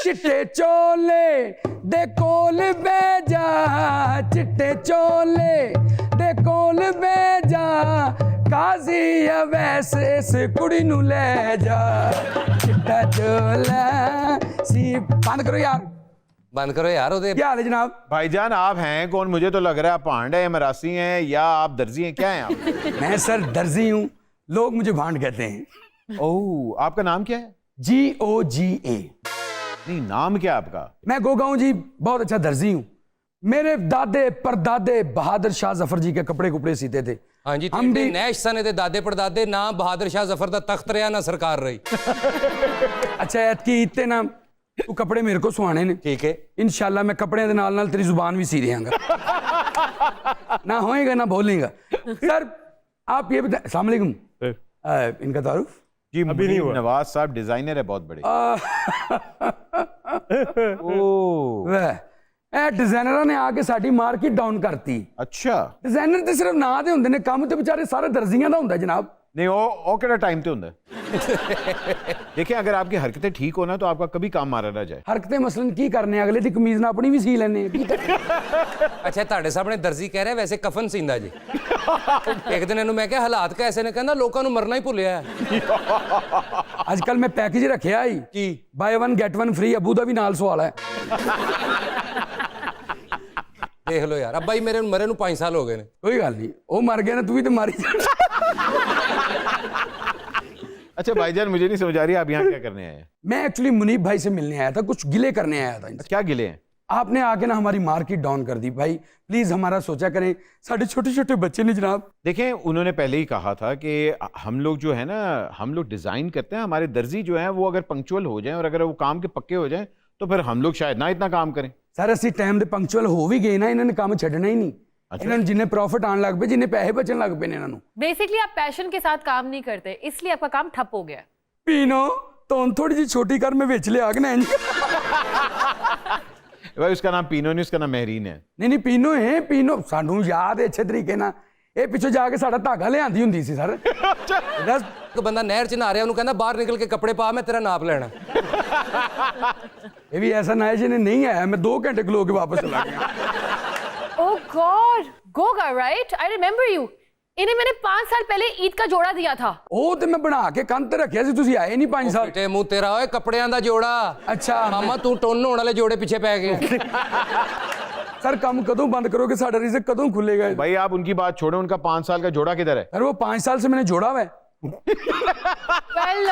चिट्टे चोले दे कोल बैजा, चिट्टे चोले दे कोल बैजा, काजी अवैस इस कुड़ी नू ले जा। चिट्टा चोला सी। बंद करो यार, बंद करो यार। क्या हाल है जनाब? भाईजान आप हैं कौन? मुझे तो लग रहा है आप भांड है, मरासी हैं या आप दर्जी हैं, क्या हैं आप? मैं सर दर्जी हूँ, लोग मुझे भांड कहते हैं। ओह, आपका नाम क्या है? GOGA। नहीं, नाम क्या आपका? मैं गोगा हूँ जी, बहुत अच्छा दर्जी हूँ। मेरे दादे परदादे बहादुर शाह जफर जी के कपड़े कुपड़े सीते थे। हाँ जी, हम भी नैश सने दे दादे परदादे ना बहादुर शाह जफर दा तख्त रहा ना सरकार रही। अच्छा ऐतकी इतने ना तू कपड़े मेरे को सुहाने ने। ठीक है, इंशाल्लाह मैं कपड़े दे नाल नाल तेरी जुबान भी सी देंगा। ना होएगा ना बोलेगा। सर आप ये बताएं, अस्सलाम वालेकुम। इनका तारुफ जी अभी नहीं हुआ। नवाज साहब डिजाइनर है बहुत बड़े। वह डिजाइनर ने आके साडी मार्केट डाउन करती। अच्छा, डिजाइनर तो सिर्फ ना दे हुंदे ने, काम तो बेचारे सारे दर्जियां दा हुंदा जनाब। नहीं वो केड़ा टाइम ते हुंदा है। देखिए अगर आपकी हरकतें ठीक हो ना तो आपका कभी काम मारा ना जाए। हरकतें मसलन की करने, अगले दी कमीज ना अपनी भी सी लेने। अच्छा ਤੁਹਾਡੇ ਸਾਹਮਣੇ ਦਰਜੀ ਕਹਿ ਰਿਹਾ ਵੈਸੇ ਕਫਨ ਸੀਂਦਾ ਜੀ। ਇੱਕ ਦਿਨ ਇਹਨੂੰ ਮੈਂ ਕਿਹਾ ਹਾਲਾਤ ਕੈਸੇ ਨੇ, ਕਹਿੰਦਾ ਲੋਕਾਂ ਨੂੰ ਮਰਨਾ ਹੀ ਭੁੱਲਿਆ ਹੈ। आजकल मैं पैकेज रखे आई ਕੀ बाय 1 गेट 1 फ्री, अबू दा भी नाल सवाल है। ਦੇਖ ਲਓ ਯਾਰ, ਅੱਬਾ ਜੀ ਮੇਰੇ ਨੂੰ ਮਰੇ ਨੂੰ 5 ਸਾਲ ਹੋ ਗਏ ਨੇ। कोई गल नहीं, वो मर गया ना, तू भी तो मारी जा। अच्छा भाईजान मुझे नहीं समझ आ रही आप यहाँ क्या करने आए हैं? मैं एक्चुअली मुनीब भाई से मिलने आया था, कुछ गिले करने आया था इनसे। क्या गिले हैं? आपने आके ना हमारी मार्केट डाउन कर दी भाई, प्लीज हमारा सोचा करें, साढ़े छोटे छोटे बच्चे ने जनाब। देखें उन्होंने पहले ही कहा था कि हम लोग जो है ना, हम लोग डिजाइन करते हैं, हमारे दर्जी जो है वो अगर पंक्चुअल हो जाएं और अगर वो काम के पक्के हो जाएं तो फिर हम लोग शायद ना इतना काम करें। सर असं टाइम दे पंक्चुअल हो भी गए ना, इन्होंने काम छड़ना ही नहीं। इन्होंने जिन्हें प्रॉफिट आने लग पे, जिन्हें पैसे बचने लग पे इन्होंने। बेसिकली आप पैशन के साथ काम नहीं करते, इसलिए आपका काम ठप हो गया। पीनो तो थोड़ी जी छोटी कर मैं बेच ले आग ना। भाई उसका नाम पीनो नहीं, उसका नाम महरीन है। नहीं पीनो है, पीनो सानू याद है अच्छे तरीके ना। ਇਹ ਪਿੱਛੋਂ ਜਾ ਕੇ ਸਾਡਾ ਧਾਗਾ ਲਿਆਂਦੀ ਹੁੰਦੀ ਸੀ ਸਰ। ਇੱਕ ਬੰਦਾ ਨਹਿਰ 'ਚ ਨਹਾ ਰਿਹਾ, ਉਹਨੂੰ ਕਹਿੰਦਾ ਬਾਹਰ ਨਿਕਲ ਕੇ ਕੱਪੜੇ ਪਾ, ਮੈਂ ਤੇਰਾ ਨਾਪ ਲੈਣਾ। ਇਹ ਵੀ ਐਸਾ ਨਾ ਹੈ ਜਿਹਨੇ ਨਹੀਂ ਆਇਆ, मैं 2 घंटे खलो के वापस चला गया। Oh God, Goga, right? I remember you. इन्हें मैंने 5 साल पहले ईद का जोड़ा दिया था। ਉਹ ਤੇ ਮੈਂ ਬਣਾ ਕੇ ਕੰਨ ਤੇ ਰੱਖਿਆ ਸੀ, ਤੁਸੀਂ ਆਏ ਨਹੀਂ 5 ਸਾਲ। ਫਿੱਟੇ ਮੂੰਹ ਤੇਰਾ ਓਏ, ਕੱਪੜਿਆਂ ਦਾ ਜੋੜਾ। ਅੱਛਾ ਮਾਮਾ ਤੂੰ ਟੋਨ ਹੋਣ ਵਾਲੇ ਜੋੜੇ ਪਿੱਛੇ ਪੈ ਗਿਆ। सर काम कदों बंद करोगे, साडा रिज़्क कदों खुलेगा? भाई आप उनकी बात छोड़ो, उनका 5 साल का जोड़ा किधर है? सर वो 5 साल से मैंने जोड़ा हुआ है। Well,